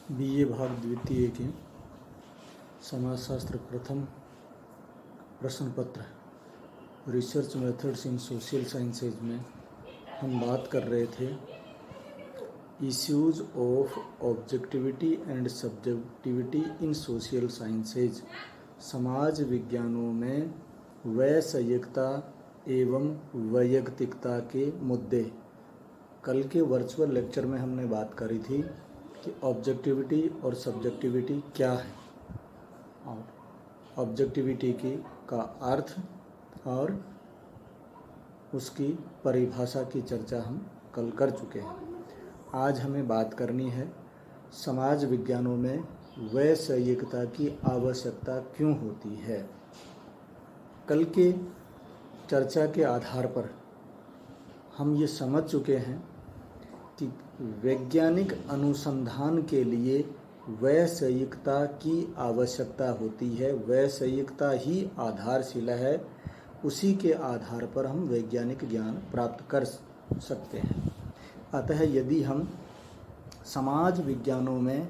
BA भाग द्वितीय के समाजशास्त्र प्रथम प्रश्न पत्र research methods in social sciences में हम बात कर रहे थे issues of objectivity and subjectivity in social sciences. समाज विज्ञानों में वैषयिकता एवं वैयक्तिकता के मुद्दे। कल के वर्चुअल लेक्चर में हमने बात करी थी कि ऑब्जेक्टिविटी और सब्जेक्टिविटी क्या है और ऑब्जेक्टिविटी का अर्थ और उसकी परिभाषा की चर्चा हम कल कर चुके हैं। आज हमें बात करनी है समाज विज्ञानों में वैषयिकता की आवश्यकता क्यों होती है। कल के चर्चा के आधार पर हम ये समझ चुके हैं कि वैज्ञानिक अनुसंधान के लिए वैषयिकता की आवश्यकता होती है। वैषयिकता ही आधारशिला है, उसी के आधार पर हम वैज्ञानिक ज्ञान प्राप्त कर सकते हैं। अतः यदि हम समाज विज्ञानों में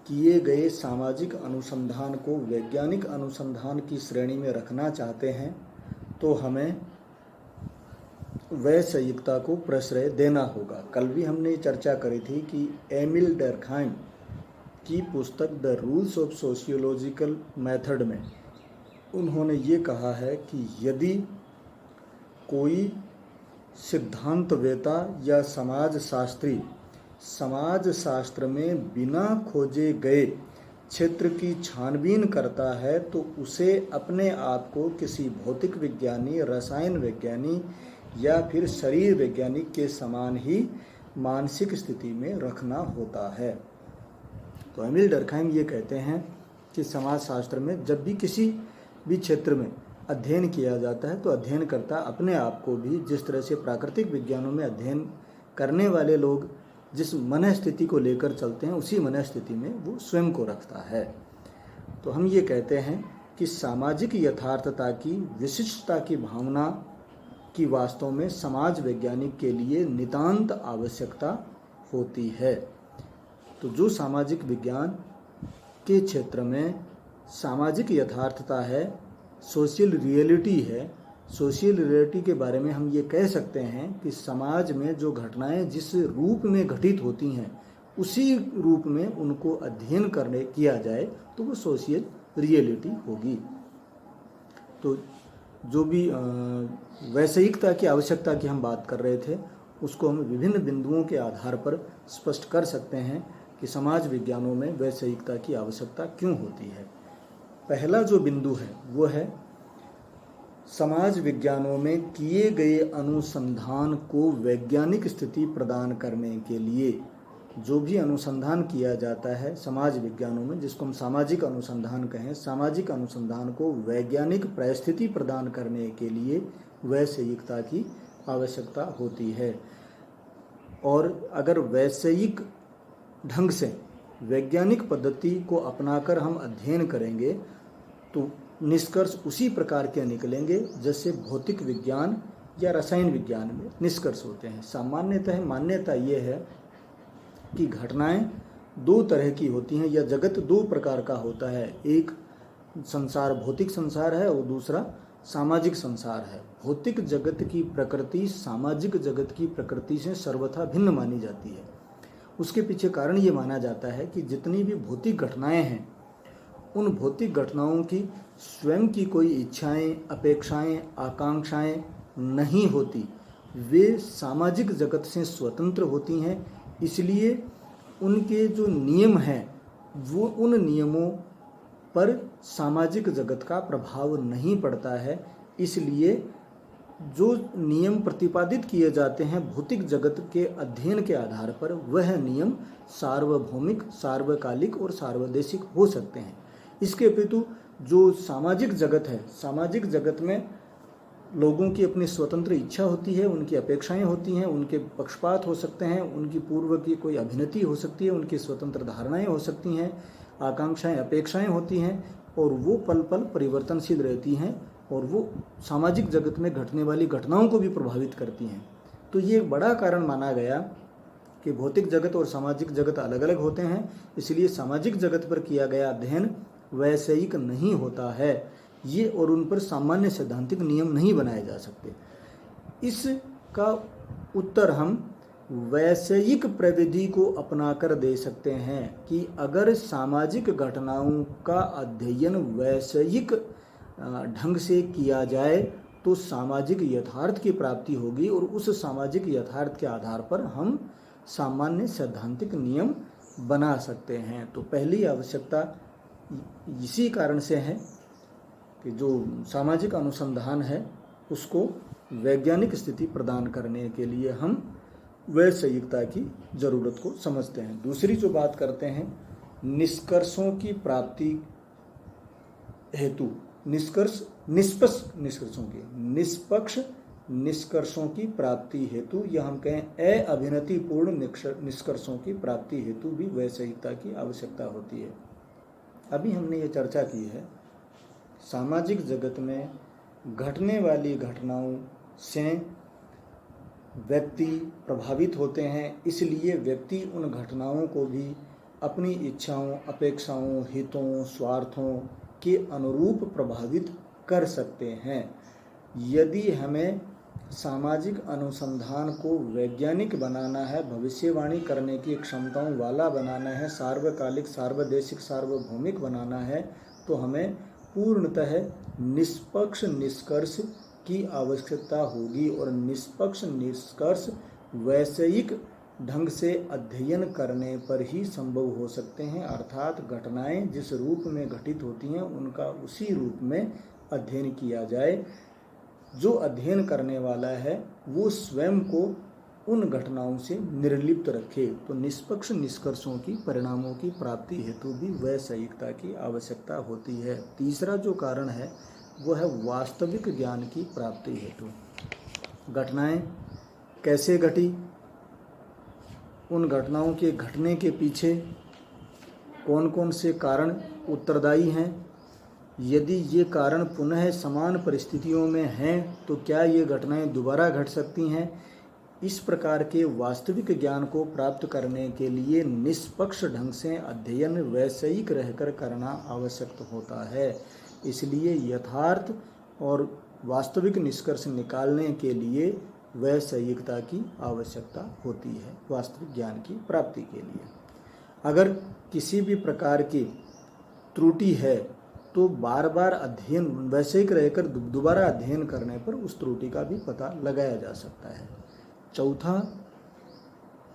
किए गए सामाजिक अनुसंधान को वैज्ञानिक अनुसंधान की श्रेणी में रखना चाहते हैं तो हमें वैषयिकता को प्रश्रय देना होगा। कल भी हमने चर्चा करी थी कि एमिल डर्कहाइम की पुस्तक the rules of sociological method में उन्होंने ये कहा है कि यदि कोई सिद्धांतवेता या समाजशास्त्री समाज शास्त्र में बिना खोजे गए क्षेत्र की छानबीन करता है तो उसे अपने आप को किसी भौतिक विज्ञानी, रसायन वैज्ञानी या फिर शरीर वैज्ञानिक के समान ही मानसिक स्थिति में रखना होता है। तो एमिल डर्कहाइम ये कहते हैं कि समाजशास्त्र में जब भी किसी भी क्षेत्र में अध्ययन किया जाता है तो अध्ययनकर्ता अपने आप को भी जिस तरह से प्राकृतिक विज्ञानों में अध्ययन करने वाले लोग जिस मन स्थिति को लेकर चलते हैं उसी मन स्थिति में वो स्वयं को रखता है। तो हम ये कहते हैं कि सामाजिक यथार्थता की विशिष्टता की भावना की वास्तव में समाज वैज्ञानिक के लिए नितांत आवश्यकता होती है। तो जो सामाजिक विज्ञान के क्षेत्र में सामाजिक यथार्थता है, सोशल रियलिटी है, सोशल रियलिटी के बारे में हम ये कह सकते हैं कि समाज में जो घटनाएं जिस रूप में घटित होती हैं उसी रूप में उनको अध्ययन करने किया जाए तो वो सोशल रियलिटी होगी। तो जो भी वैषयिकता की आवश्यकता की हम बात कर रहे थे उसको हम विभिन्न बिंदुओं के आधार पर स्पष्ट कर सकते हैं कि समाज विज्ञानों में वैषयिकता की आवश्यकता क्यों होती है। पहला जो बिंदु है वो है समाज विज्ञानों में किए गए अनुसंधान को वैज्ञानिक स्थिति प्रदान करने के लिए जो भी अनुसंधान किया जाता है समाज विज्ञानों में, जिसको हम सामाजिक अनुसंधान कहें, सामाजिक अनुसंधान को वैज्ञानिक परिस्थिति प्रदान करने के लिए वैषयिकता की आवश्यकता होती है। और अगर वैषयिक ढंग से वैज्ञानिक पद्धति को अपनाकर हम अध्ययन करेंगे तो निष्कर्ष उसी प्रकार के निकलेंगे जैसे भौतिक विज्ञान या रसायन विज्ञान में निष्कर्ष होते हैं। सामान्यतः मान्यता ये है कि घटनाएं दो तरह की होती हैं या जगत दो प्रकार का होता है। एक संसार भौतिक संसार है और दूसरा सामाजिक संसार है। भौतिक जगत की प्रकृति सामाजिक जगत की प्रकृति से सर्वथा भिन्न मानी जाती है। उसके पीछे कारण ये माना जाता है कि जितनी भी भौतिक घटनाएं हैं उन भौतिक घटनाओं की स्वयं की कोई इच्छाएं, अपेक्षाएं, आकांक्षाएं नहीं होती, वे सामाजिक जगत से स्वतंत्र होती हैं। इसलिए उनके जो नियम हैं वो उन नियमों पर सामाजिक जगत का प्रभाव नहीं पड़ता है। इसलिए जो नियम प्रतिपादित किए जाते हैं भौतिक जगत के अध्ययन के आधार पर वह नियम सार्वभौमिक, सार्वकालिक और सार्वदेशिक हो सकते हैं। इसके अपितु जो सामाजिक जगत है, सामाजिक जगत में लोगों की अपनी स्वतंत्र इच्छा होती है, उनकी अपेक्षाएं होती हैं, उनके पक्षपात हो सकते हैं, उनकी पूर्व की कोई अभिनति हो सकती है, उनकी स्वतंत्र धारणाएं हो सकती हैं, आकांक्षाएं, अपेक्षाएं होती हैं और वो पल पल परिवर्तनशील रहती हैं और वो सामाजिक जगत में घटने वाली घटनाओं को भी प्रभावित करती हैं। तो ये एक बड़ा कारण माना गया कि भौतिक जगत और सामाजिक जगत अलग अलग होते हैं, इसलिए सामाजिक जगत पर किया गया अध्ययन वैषयिक नहीं होता है। ये और उन पर सामान्य सैद्धांतिक नियम नहीं बनाए जा सकते। इसका उत्तर हम वैषयिक प्रविधि को अपनाकर दे सकते हैं कि अगर सामाजिक घटनाओं का अध्ययन वैषयिक ढंग से किया जाए तो सामाजिक यथार्थ की प्राप्ति होगी और उस सामाजिक यथार्थ के आधार पर हम सामान्य सैद्धांतिक नियम बना सकते हैं। तो पहली आवश्यकता इसी कारण से है कि जो सामाजिक अनुसंधान है उसको वैज्ञानिक स्थिति प्रदान करने के लिए हम वैषयिकता की जरूरत को समझते हैं। दूसरी जो बात करते हैं निष्कर्षों की प्राप्ति हेतु, निष्पक्ष निष्कर्षों की प्राप्ति हेतु, या हम कहें अभिनतिपूर्ण निष्कर्षों की प्राप्ति हेतु भी वैषयिकता की आवश्यकता होती है। अभी हमने ये चर्चा की है सामाजिक जगत में घटने वाली घटनाओं से व्यक्ति प्रभावित होते हैं, इसलिए व्यक्ति उन घटनाओं को भी अपनी इच्छाओं, अपेक्षाओं, हितों, स्वार्थों के अनुरूप प्रभावित कर सकते हैं। यदि हमें सामाजिक अनुसंधान को वैज्ञानिक बनाना है, भविष्यवाणी करने की क्षमताओं वाला बनाना है, सार्वकालिक, सार्वदेशिक, सार्वभौमिक बनाना है, तो हमें पूर्णतः निष्पक्ष निष्कर्ष की आवश्यकता होगी और निष्पक्ष निष्कर्ष वैषयिक ढंग से अध्ययन करने पर ही संभव हो सकते हैं। अर्थात घटनाएं जिस रूप में घटित होती हैं उनका उसी रूप में अध्ययन किया जाए। जो अध्ययन करने वाला है वो स्वयं को उन घटनाओं से निर्लिप्त रखे। तो निष्पक्ष निष्कर्षों की, परिणामों की प्राप्ति हेतु भी वैषयिकता की आवश्यकता होती है। तीसरा जो कारण है वो है वास्तविक ज्ञान की प्राप्ति हेतु। घटनाएं कैसे घटी, उन घटनाओं के घटने के पीछे कौन कौन से कारण उत्तरदायी हैं, यदि ये कारण पुनः समान परिस्थितियों में हैं तो क्या ये घटनाएं दोबारा घट सकती हैं। इस प्रकार के वास्तविक ज्ञान को प्राप्त करने के लिए निष्पक्ष ढंग से अध्ययन वैषयिक रहकर करना आवश्यक होता है। इसलिए यथार्थ और वास्तविक निष्कर्ष निकालने के लिए वैषयिकता की आवश्यकता होती है वास्तविक ज्ञान की प्राप्ति के लिए। अगर किसी भी प्रकार की त्रुटि है तो बार बार अध्ययन, वैषयिक रहकर दोबारा अध्ययन करने पर उस त्रुटि का भी पता लगाया जा सकता है। चौथा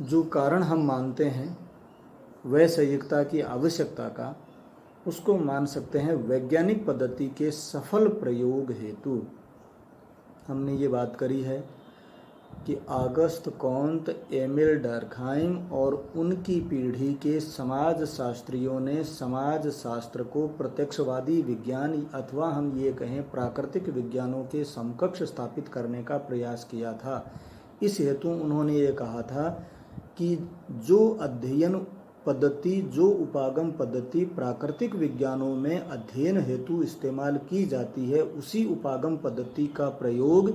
जो कारण हम मानते हैं वैषयिकता की आवश्यकता का, उसको मान सकते हैं वैज्ञानिक पद्धति के सफल प्रयोग हेतु। हमने ये बात करी है कि ऑगस्ट कॉन्त, एमिल डर्कहाइम और उनकी पीढ़ी के समाज शास्त्रियों ने समाज शास्त्र को प्रत्यक्षवादी विज्ञान अथवा हम ये कहें प्राकृतिक विज्ञानों के समकक्ष स्थापित करने का प्रयास किया था। इस हेतु उन्होंने ये कहा था कि जो अध्ययन पद्धति, जो उपागम पद्धति प्राकृतिक विज्ञानों में अध्ययन हेतु इस्तेमाल की जाती है, उसी उपागम पद्धति का प्रयोग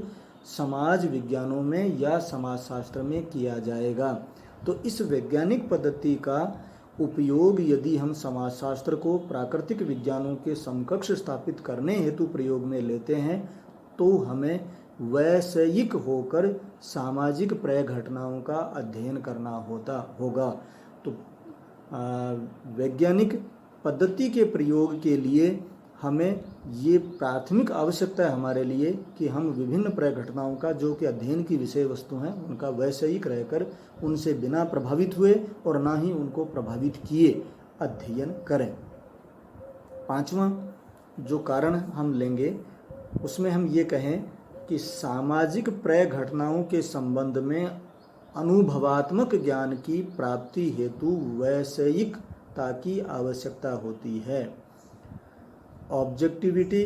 समाज विज्ञानों में या समाजशास्त्र में किया जाएगा। तो इस वैज्ञानिक पद्धति का उपयोग यदि हम समाजशास्त्र को प्राकृतिक विज्ञानों के समकक्ष स्थापित करने हेतु प्रयोग में लेते हैं तो हमें वैषयिक होकर सामाजिक प्राय घटनाओं का अध्ययन करना होगा। तो वैज्ञानिक पद्धति के प्रयोग के लिए हमें ये प्राथमिक आवश्यकता है हमारे लिए कि हम विभिन्न प्राय घटनाओं का जो कि अध्ययन की विषय वस्तु हैं उनका वैषयिक रहकर उनसे बिना प्रभावित हुए और ना ही उनको प्रभावित किए अध्ययन करें। पांचवा जो कारण हम लेंगे उसमें हम ये कहें कि सामाजिक प्राय घटनाओं के संबंध में अनुभवात्मक ज्ञान की प्राप्ति हेतु वैषयिकता की आवश्यकता होती है। ऑब्जेक्टिविटी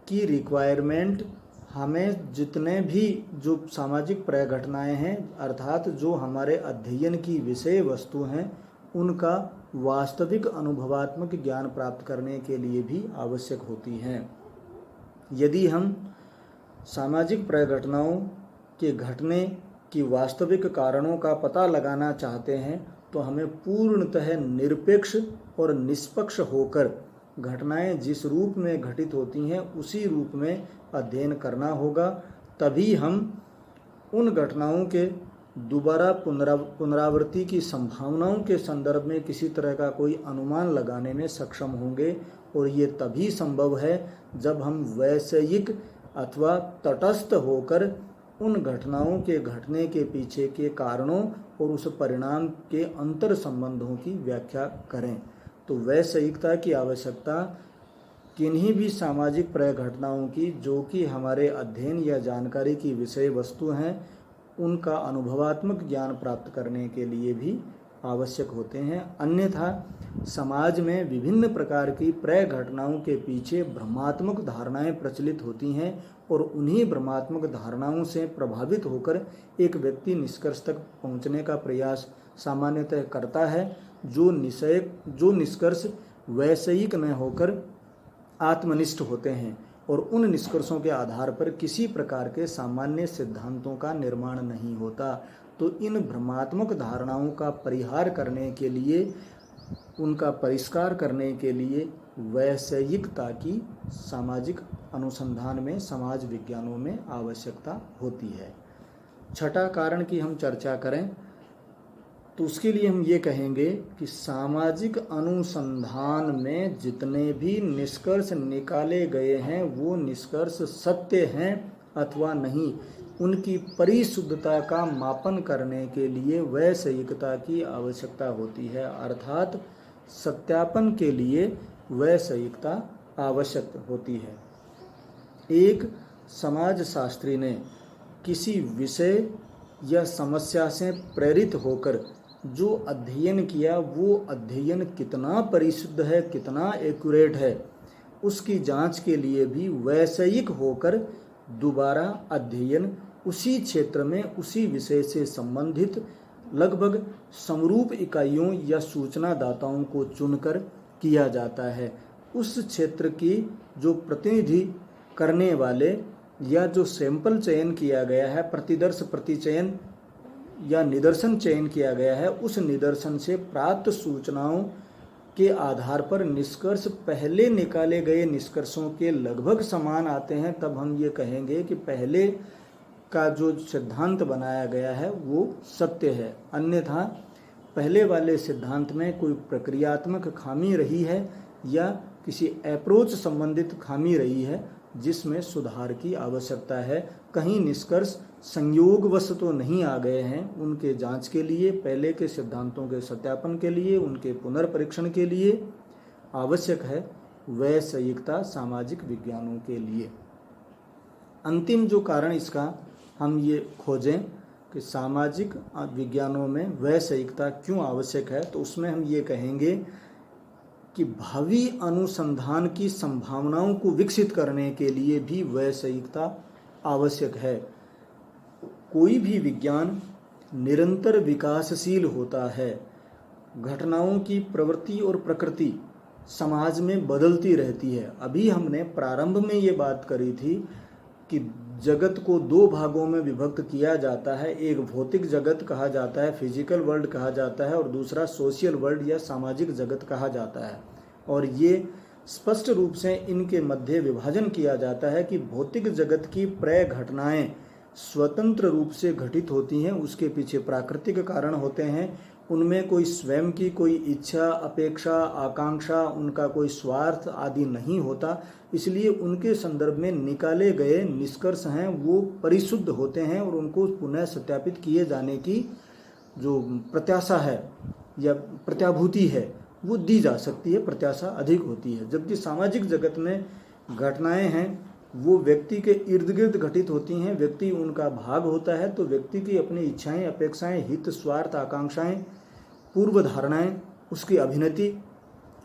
की रिक्वायरमेंट हमें जितने भी जो सामाजिक प्राय घटनाएं हैं अर्थात जो हमारे अध्ययन की विषय वस्तु हैं उनका वास्तविक अनुभवात्मक ज्ञान प्राप्त करने के लिए भी आवश्यक होती हैं। यदि हम सामाजिक प्राय घटनाओं के घटने कि वास्तविक कारणों का पता लगाना चाहते हैं तो हमें पूर्णतः निरपेक्ष और निष्पक्ष होकर घटनाएं जिस रूप में घटित होती हैं उसी रूप में अध्ययन करना होगा। तभी हम उन घटनाओं के दोबारा पुनरावृत्ति की संभावनाओं के संदर्भ में किसी तरह का कोई अनुमान लगाने में सक्षम होंगे। और ये तभी संभव है जब हम वैषयिक अथवा तटस्थ होकर उन घटनाओं के घटने के पीछे के कारणों और उस परिणाम के अंतर संबंधों की व्याख्या करें। तो वैषयिकता की आवश्यकता किन्हीं भी सामाजिक घटनाओं की जो कि हमारे अध्ययन या जानकारी की विषय वस्तु हैं उनका अनुभवात्मक ज्ञान प्राप्त करने के लिए भी आवश्यक होते हैं। अन्यथा समाज में विभिन्न प्रकार की घटनाओं के पीछे भ्रमात्मक धारणाएं प्रचलित होती हैं और उन्हीं भ्रमात्मक धारणाओं से प्रभावित होकर एक व्यक्ति निष्कर्ष तक पहुंचने का प्रयास सामान्यतः करता है जो निष्कर्ष वैषयिक न होकर आत्मनिष्ठ होते हैं और उन निष्कर्षों के आधार पर किसी प्रकार के सामान्य सिद्धांतों का निर्माण नहीं होता। तो इन भ्रमात्मक धारणाओं का परिहार करने के लिए, उनका परिष्कार करने के लिए वैषयिकता की सामाजिक अनुसंधान में, समाज विज्ञानों में आवश्यकता होती है। छठा कारण की हम चर्चा करें तो उसके लिए हम ये कहेंगे कि सामाजिक अनुसंधान में जितने भी निष्कर्ष निकाले गए हैं वो निष्कर्ष सत्य हैं अथवा नहीं, उनकी परिशुद्धता का मापन करने के लिए वैषयिकता की आवश्यकता होती है। अर्थात सत्यापन के लिए वैषयिकता आवश्यक होती है। एक समाजशास्त्री ने किसी विषय या समस्या से प्रेरित होकर जो अध्ययन किया वो अध्ययन कितना परिशुद्ध है, कितना एक्यूरेट है, उसकी जांच के लिए भी वैषयिक होकर दोबारा अध्ययन उसी क्षेत्र में उसी विषय से संबंधित लगभग समरूप इकाइयों या सूचना दाताओं को चुनकर किया जाता है। उस क्षेत्र की जो प्रतिनिधि करने वाले या जो सैंपल चयन किया गया है, प्रतिदर्श प्रतिचयन या निदर्शन चयन किया गया है, उस निदर्शन से प्राप्त सूचनाओं के आधार पर निष्कर्ष पहले निकाले गए निष्कर्षों के लगभग समान आते हैं, तब हम ये कहेंगे कि पहले का जो सिद्धांत बनाया गया है वो सत्य है। अन्यथा पहले वाले सिद्धांत में कोई प्रक्रियात्मक खामी रही है या किसी अप्रोच संबंधित खामी रही है जिसमें सुधार की आवश्यकता है। कहीं निष्कर्ष संयोगवश तो नहीं आ गए हैं, उनके जांच के लिए, पहले के सिद्धांतों के सत्यापन के लिए, उनके पुनर्परीक्षण के लिए आवश्यक है वैषयिकता सामाजिक विज्ञानों के लिए। अंतिम जो कारण इसका हम ये खोजें कि सामाजिक विज्ञानों में वैषयिकता क्यों आवश्यक है, तो उसमें हम ये कहेंगे कि भावी अनुसंधान की संभावनाओं को विकसित करने के लिए भी वैषयिकता आवश्यक है। कोई भी विज्ञान निरंतर विकासशील होता है। घटनाओं की प्रवृत्ति और प्रकृति समाज में बदलती रहती है। अभी हमने प्रारंभ में ये बात करी थी कि जगत को दो भागों में विभक्त किया जाता है। एक भौतिक जगत कहा जाता है, फिजिकल वर्ल्ड कहा जाता है, और दूसरा सोशल वर्ल्ड या सामाजिक जगत कहा जाता है। और ये स्पष्ट रूप से इनके मध्य विभाजन किया जाता है कि भौतिक जगत की घटनाएं स्वतंत्र रूप से घटित होती हैं, उसके पीछे प्राकृतिक कारण होते हैं, उनमें कोई स्वयं की कोई इच्छा, अपेक्षा, आकांक्षा, उनका कोई स्वार्थ आदि नहीं होता। इसलिए उनके संदर्भ में निकाले गए निष्कर्ष हैं वो परिशुद्ध होते हैं और उनको पुनः सत्यापित किए जाने की जो प्रत्याशा है या प्रत्याभूति है वो दी जा सकती है, प्रत्याशा अधिक होती है। जबकि सामाजिक जगत में घटनाएं हैं वो व्यक्ति के इर्द गिर्द घटित होती हैं, व्यक्ति उनका भाग होता है, तो व्यक्ति की अपनी इच्छाएं, अपेक्षाएं, हित, स्वार्थ, आकांक्षाएं, पूर्व धारणाएं, उसकी अभिनति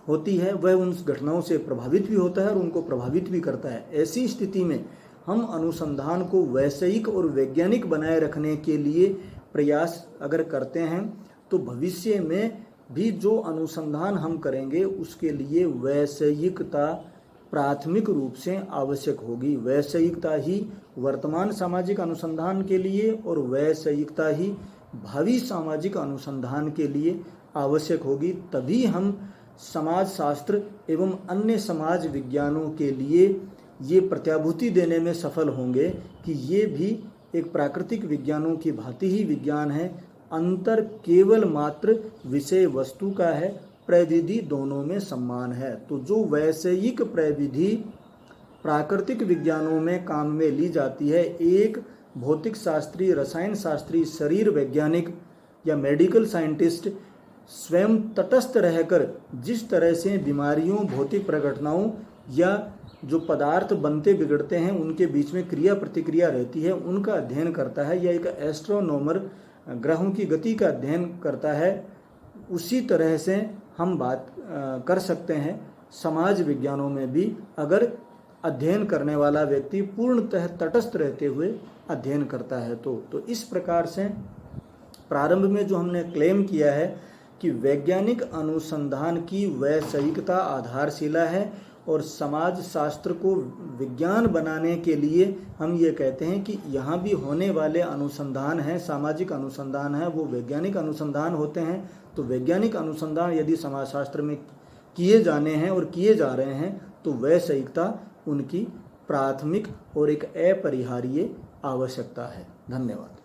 होती है, वह उन घटनाओं से प्रभावित भी होता है और उनको प्रभावित भी करता है। ऐसी स्थिति में हम अनुसंधान को वैषयिक और वैज्ञानिक बनाए रखने के लिए प्रयास अगर करते हैं तो भविष्य में भी जो अनुसंधान हम करेंगे उसके लिए वैषयिकता प्राथमिक रूप से आवश्यक होगी। वैषयिकता ही वर्तमान सामाजिक अनुसंधान के लिए और वैषयिकता ही भावी सामाजिक अनुसंधान के लिए आवश्यक होगी। तभी हम समाज शास्त्र एवं अन्य समाज विज्ञानों के लिए ये प्रत्याभूति देने में सफल होंगे कि ये भी एक प्राकृतिक विज्ञानों की भांति ही विज्ञान है। अंतर केवल मात्र विषय वस्तु का है, प्रविधि दोनों में समान है। तो जो वैषयिक प्रविधि प्राकृतिक विज्ञानों में काम में ली जाती है, एक भौतिक शास्त्री, रसायन शास्त्री, शरीर वैज्ञानिक या मेडिकल साइंटिस्ट स्वयं तटस्थ रहकर जिस तरह से बीमारियों, भौतिक प्रघटनाओं या जो पदार्थ बनते बिगड़ते हैं उनके बीच में क्रिया प्रतिक्रिया रहती है, उनका अध्ययन करता है, या एक एस्ट्रोनॉमर ग्रहों की गति का अध्ययन करता है, उसी तरह से हम बात कर सकते हैं समाज विज्ञानों में भी, अगर अध्ययन करने वाला व्यक्ति पूर्णतः तटस्थ रहते हुए अध्ययन करता है तो इस प्रकार से प्रारंभ में जो हमने क्लेम किया है कि वैज्ञानिक अनुसंधान की वैषयिकता आधारशिला है और समाज शास्त्र को विज्ञान बनाने के लिए हम ये कहते हैं कि यहाँ भी होने वाले अनुसंधान हैं, सामाजिक अनुसंधान है, वो वैज्ञानिक अनुसंधान होते हैं। तो वैज्ञानिक अनुसंधान यदि समाजशास्त्र में किए जाने हैं और किए जा रहे हैं तो वैषयिकता उनकी प्राथमिक और एक अपरिहार्य आवश्यकता है। धन्यवाद।